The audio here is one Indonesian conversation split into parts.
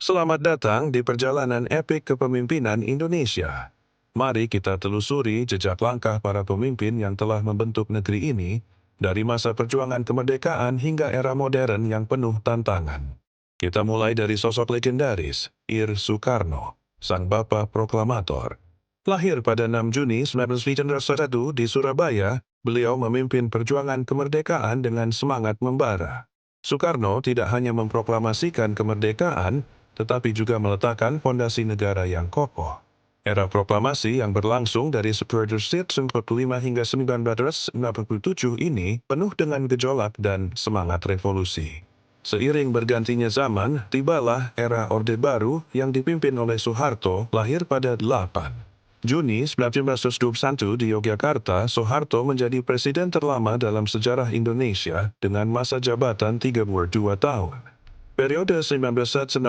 Selamat datang di perjalanan epik kepemimpinan Indonesia. Mari kita telusuri jejak langkah para pemimpin yang telah membentuk negeri ini, dari masa perjuangan kemerdekaan hingga era modern yang penuh tantangan. Kita mulai dari sosok legendaris, Ir Soekarno, sang bapak proklamator. Lahir pada 6 Juni 1901 di Surabaya, beliau memimpin perjuangan kemerdekaan dengan semangat membara. Soekarno tidak hanya memproklamasikan kemerdekaan, tetapi juga meletakkan fondasi negara yang kokoh. Era proklamasi yang berlangsung dari 1945 hingga 1967 ini penuh dengan gejolak dan semangat revolusi. Seiring bergantinya zaman, tibalah era Orde Baru yang dipimpin oleh Soeharto, lahir pada 8 Juni 1921 di Yogyakarta. Soeharto menjadi presiden terlama dalam sejarah Indonesia dengan masa jabatan 32 tahun. Periode 1997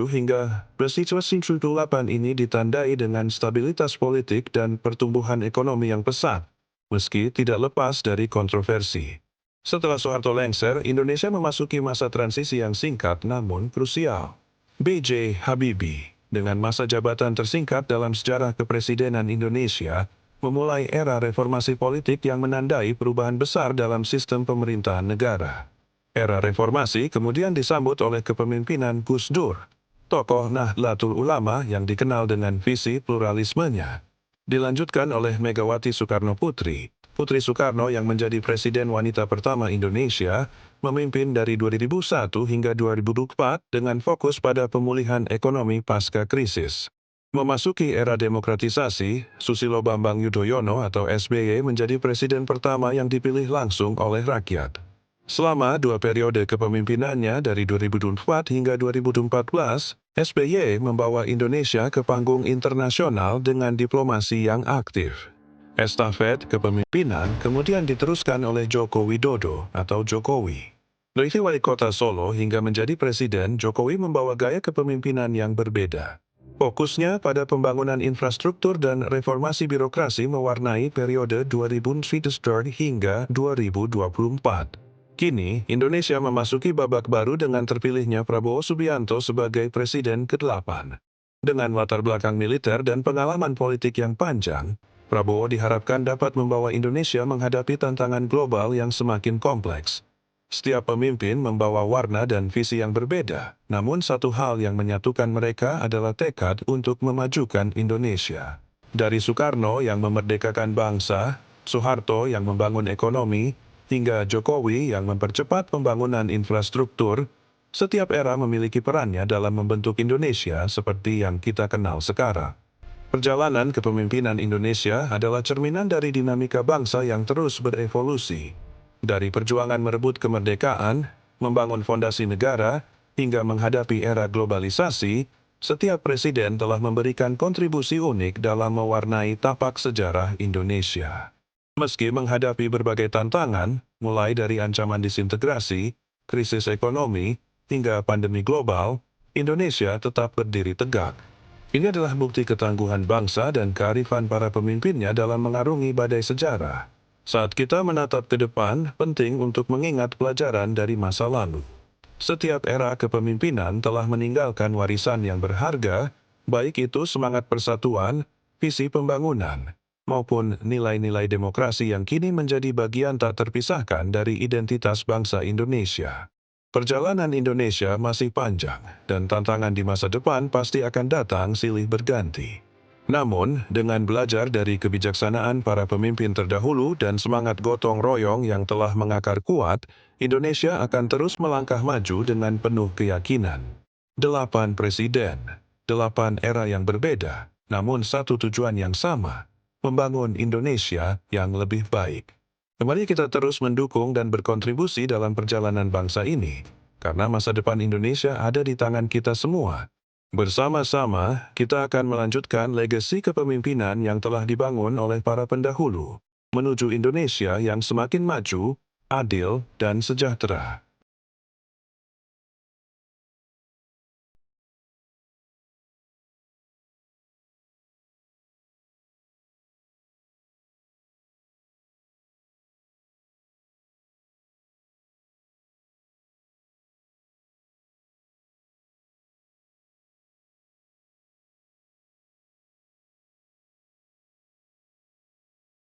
hingga 1998 ini ditandai dengan stabilitas politik dan pertumbuhan ekonomi yang pesat, meski tidak lepas dari kontroversi. Setelah Soeharto lengser, Indonesia memasuki masa transisi yang singkat namun krusial. B.J. Habibie, dengan masa jabatan tersingkat dalam sejarah kepresidenan Indonesia, memulai era reformasi politik yang menandai perubahan besar dalam sistem pemerintahan negara. Era reformasi kemudian disambut oleh kepemimpinan Gus Dur, tokoh Nahdlatul Ulama yang dikenal dengan visi pluralismenya. Dilanjutkan oleh Megawati Soekarno Putri, Putri Soekarno yang menjadi presiden wanita pertama Indonesia, memimpin dari 2001 hingga 2004 dengan fokus pada pemulihan ekonomi pasca krisis. Memasuki era demokratisasi, Susilo Bambang Yudhoyono atau SBY menjadi presiden pertama yang dipilih langsung oleh rakyat. Selama 2 periode kepemimpinannya dari 2004 hingga 2014, SBY membawa Indonesia ke panggung internasional dengan diplomasi yang aktif. Estafet kepemimpinan kemudian diteruskan oleh Joko Widodo atau Jokowi. Dari wali kota Solo hingga menjadi presiden, Jokowi membawa gaya kepemimpinan yang berbeda. Fokusnya pada pembangunan infrastruktur dan reformasi birokrasi mewarnai periode 2013 hingga 2024. Kini, Indonesia memasuki babak baru dengan terpilihnya Prabowo Subianto sebagai Presiden ke-8. Dengan latar belakang militer dan pengalaman politik yang panjang, Prabowo diharapkan dapat membawa Indonesia menghadapi tantangan global yang semakin kompleks. Setiap pemimpin membawa warna dan visi yang berbeda, namun satu hal yang menyatukan mereka adalah tekad untuk memajukan Indonesia. Dari Soekarno yang memerdekakan bangsa, Soeharto yang membangun ekonomi, hingga Jokowi yang mempercepat pembangunan infrastruktur, setiap era memiliki perannya dalam membentuk Indonesia seperti yang kita kenal sekarang. Perjalanan kepemimpinan Indonesia adalah cerminan dari dinamika bangsa yang terus berevolusi. Dari perjuangan merebut kemerdekaan, membangun fondasi negara, hingga menghadapi era globalisasi, setiap presiden telah memberikan kontribusi unik dalam mewarnai tapak sejarah Indonesia. Meski menghadapi berbagai tantangan, mulai dari ancaman disintegrasi, krisis ekonomi, hingga pandemi global, Indonesia tetap berdiri tegak. Ini adalah bukti ketangguhan bangsa dan kearifan para pemimpinnya dalam mengarungi badai sejarah. Saat kita menatap ke depan, penting untuk mengingat pelajaran dari masa lalu. Setiap era kepemimpinan telah meninggalkan warisan yang berharga, baik itu semangat persatuan, visi pembangunan, maupun nilai-nilai demokrasi yang kini menjadi bagian tak terpisahkan dari identitas bangsa Indonesia. Perjalanan Indonesia masih panjang, dan tantangan di masa depan pasti akan datang silih berganti. Namun, dengan belajar dari kebijaksanaan para pemimpin terdahulu dan semangat gotong royong yang telah mengakar kuat, Indonesia akan terus melangkah maju dengan penuh keyakinan. 8 presiden, 8 era yang berbeda, namun satu tujuan yang sama, membangun Indonesia yang lebih baik. Mari kita terus mendukung dan berkontribusi dalam perjalanan bangsa ini, karena masa depan Indonesia ada di tangan kita semua. Bersama-sama, kita akan melanjutkan legasi kepemimpinan yang telah dibangun oleh para pendahulu, menuju Indonesia yang semakin maju, adil, dan sejahtera.